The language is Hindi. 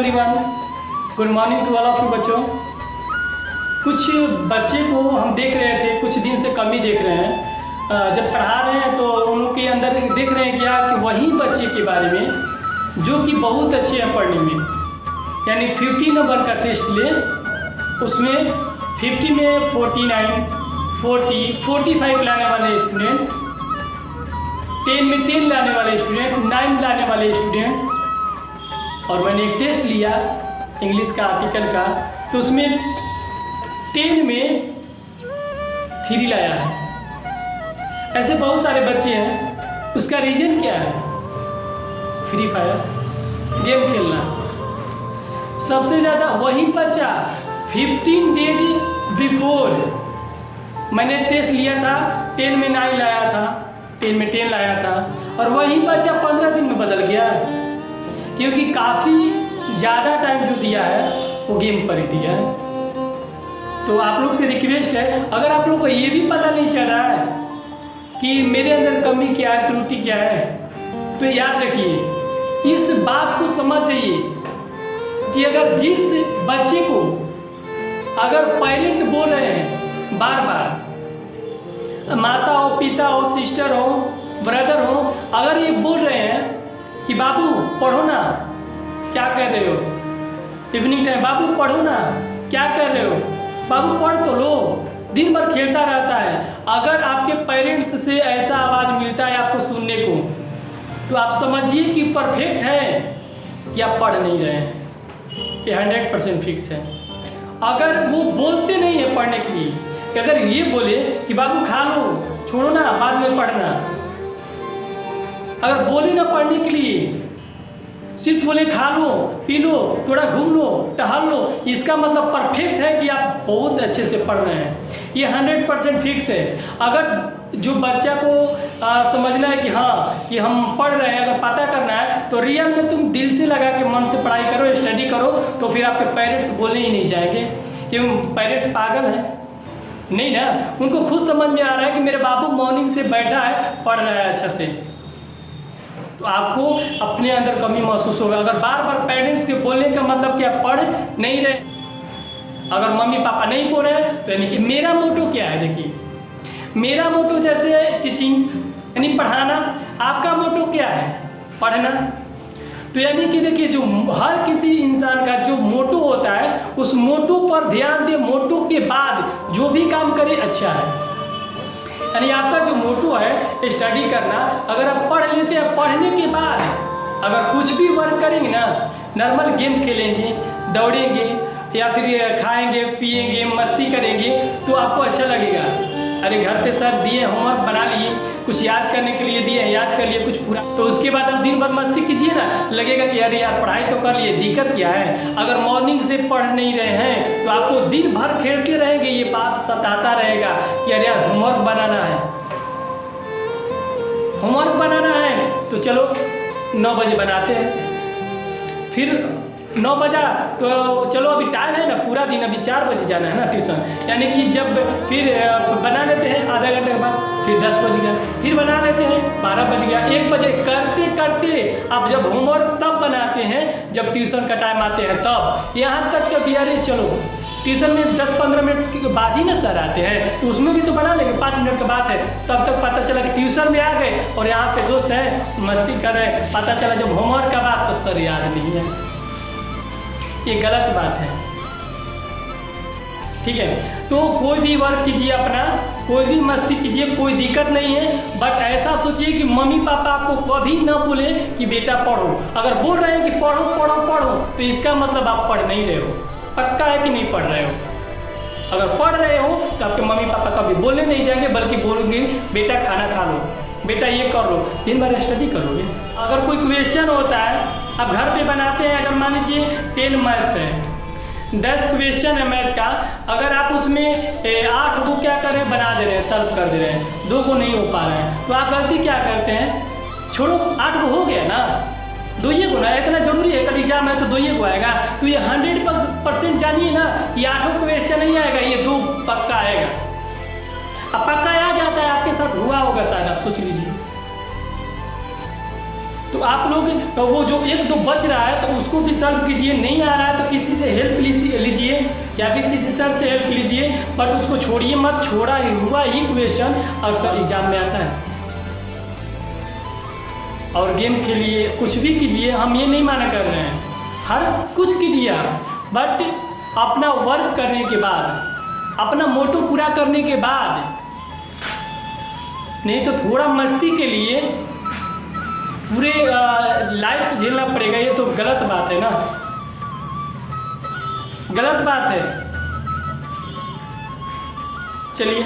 Everyone, good morning to all of you बच्चों। कुछ बच्चे को हम देख रहे थे, कुछ दिन से कमी देख रहे हैं। जब पढ़ा रहे हैं तो उनके अंदर देख रहे हैं क्या कि वही बच्चे के बारे में जो कि बहुत अच्छे हैं पढ़ने में, यानी 50 नंबर का टेस्ट ले, उसमें 50 में 49, 40, 45 लाने वाले स्टूडेंट, 10 में 10 लाने वाले स्टूडेंट, 9 लाने वाले स्टूडेंट। और मैंने एक टेस्ट लिया इंग्लिश का आर्टिकल का, तो उसमें 10 में 3 लाया है। ऐसे बहुत सारे बच्चे हैं। उसका रीज़न क्या है? फ्री फायर गेम खेलना। सबसे ज़्यादा वही बच्चा 15 डेज बिफोर मैंने टेस्ट लिया था, 10 में 9 लाया था, 10 में 10 लाया था, और वही बच्चा 15 दिन में बदल गया, क्योंकि काफ़ी ज़्यादा टाइम जो दिया है वो गेम पर ही दिया है। तो आप लोग से रिक्वेस्ट है, अगर आप लोग को ये भी पता नहीं चल रहा है कि मेरे अंदर कमी क्या है, त्रुटि क्या है, तो याद रखिए, इस बात को समझ जाइए कि अगर जिस बच्चे को अगर पेरेंट बोल रहे हैं बार बार, माता हो, पिता हो, सिस्टर हो, ब्रदर हो, अगर ये बोल रहे हैं कि बाबू पढ़ो ना, क्या कर रहे हो, इवनिंग टाइम बाबू पढ़ो ना, क्या कर रहे हो, बाबू पढ़ तो लो, दिन भर खेलता रहता है। अगर आपके पेरेंट्स से ऐसा आवाज़ मिलता है आपको सुनने को, तो आप समझिए कि परफेक्ट है कि आप पढ़ नहीं रहे हैं। ये 100% फिक्स है। अगर वो बोलते नहीं है पढ़ने के लिए, कि अगर ये बोले कि बाबू खा लो, छोड़ो ना, बाद में पढ़ना, अगर बोले ना पढ़ने के लिए, सिर्फ बोले खा लो, पी लो, थोड़ा घूम लो, टहल लो, इसका मतलब परफेक्ट है कि आप बहुत अच्छे से पढ़ रहे हैं। ये 100% फिक्स है। अगर जो बच्चा को समझना है कि हाँ कि हम पढ़ रहे हैं, अगर पता करना है, तो रियल में तुम दिल से लगा के मन से पढ़ाई करो, स्टडी करो, तो फिर आपके पेरेंट्स बोलने ही नहीं जाएंगे। क्यों? पेरेंट्स पागल हैं नहीं ना, उनको खुद समझ में आ रहा है कि मेरे बाबू मॉर्निंग से बैठा है, पढ़ रहा है अच्छा से। तो आपको अपने अंदर कमी महसूस होगा। अगर बार बार पेरेंट्स के बोलने का मतलब क्या, पढ़ नहीं रहे, अगर मम्मी पापा नहीं बोल रहे हैं, तो यानी कि मेरा मोटो क्या है, देखिए मेरा मोटो जैसे टीचिंग यानी पढ़ाना, आपका मोटो क्या है, पढ़ना। तो यानी कि देखिए, जो हर किसी इंसान का जो मोटो होता है, उस मोटो पर ध्यान दे, मोटो के बाद जो भी काम करे अच्छा है। यानी आपका जो मोटो है स्टडी करना, अगर आप पढ़ लेते हैं, पढ़ने के बाद अगर कुछ भी वर्क करेंगे ना, नॉर्मल गेम खेलेंगे, दौड़ेंगे, या फिर खाएंगे पिएंगे, मस्ती करेंगे, तो आपको अच्छा लगेगा। अरे घर पे सर दिए, होमवर्क बना लिए, कुछ याद करने के लिए दिए, याद कर लिए कुछ पूरा, तो उसके बाद आप दिन भर मस्ती कीजिए ना, लगेगा कि अरे यार पढ़ाई तो कर लिए, दिक्कत क्या है। अगर मॉर्निंग से पढ़ नहीं रहे हैं तो आपको दिन भर खेलते रहेंगे, ये बात सताता रहेगा कि अरे यार होमवर्क बनाना है, होमवर्क बनाना है, तो चलो 9 बजे बनाते हैं। फिर 9 बजा तो चलो अभी टाइम है ना, पूरा दिन अभी 4 बजे जाना है ना ट्यूशन, यानी कि जब फिर बना लेते हैं आधा घंटे के बाद, फिर 10 बज गया, फिर बना लेते हैं 12 बज गया, 1 बजे, करते करते आप जब होमवर्क तब बनाते हैं जब ट्यूशन का टाइम आते हैं तब। यहाँ तक कि अरे चलो ट्यूशन में 10-15 मिनट के बाद ही ना सर आते हैं, तो उसमें भी तो बना लेंगे, 5 मिनट का बात है, तब तक पता चला कि ट्यूशन में आ गए और यहाँ पे दोस्त हैं मस्ती कर रहे, पता चला जब होमवर्क का बात तो सर याद नहीं है। ये गलत बात है, ठीक है। तो कोई भी वर्क कीजिए अपना, कोई भी मस्ती कीजिए, कोई दिक्कत नहीं है, बट ऐसा सोचिए कि मम्मी पापा आपको कभी ना बोले कि बेटा पढ़ो। अगर बोल रहे हैं कि पढ़ो पढ़ो पढ़ो, तो इसका मतलब आप पढ़ नहीं रहे हो। पक्का है कि नहीं पढ़ रहे हो? अगर पढ़ रहे हो तो आपके मम्मी पापा कभी बोलने नहीं जाएंगे, बल्कि बोलेंगे बेटा खाना खा लो, बेटा ये कर लो, दिन भर स्टडी करोगे। अगर कोई क्वेश्चन होता है आप घर पे बनाते हैं, अगर मान लीजिए 10 मैथ्स है, 10 क्वेश्चन है मैथ का, अगर आप उसमें 8 को क्या कर रहे हैं, बना दे रहे हैं, सॉल्व कर दे रहे हैं, 2 को नहीं हो पा रहे हैं, तो आप गलती क्या करते हैं, छोड़ो 8 को हो गया ना, 2 को ना, इतना जरूरी है, कल एग्जाम है तो 2 को आएगा। तो ये 100% जानिए ना कि 8 क्वेश्चन नहीं आएगा, ये 2 पक्का आएगा। अब पक्का आ जाता है, आपके साथ हुआ होगा शायद, आप सोच लीजिए। तो तो आप लोग तो वो जो एक दो बच रहा है तो उसको भी सॉल्व कीजिए, नहीं आ रहा है तो किसी से हेल्प लीजिए या फिर किसी सर से हेल्प लीजिए, बट उसको छोड़िए मत। छोड़ा हुआ ही क्वेश्चन अक्सर एग्जाम में आता है। और गेम खेलिए, कुछ भी कीजिए, हम ये नहीं माना कर रहे हैं, हर कुछ कीजिए आप, बट अपना वर्क करने के बाद, अपना मोटो पूरा करने के बाद, नहीं तो थोड़ा मस्ती के लिए पूरे लाइफ झेलना पड़ेगा। ये तो गलत बात है ना, गलत बात है। चलिए।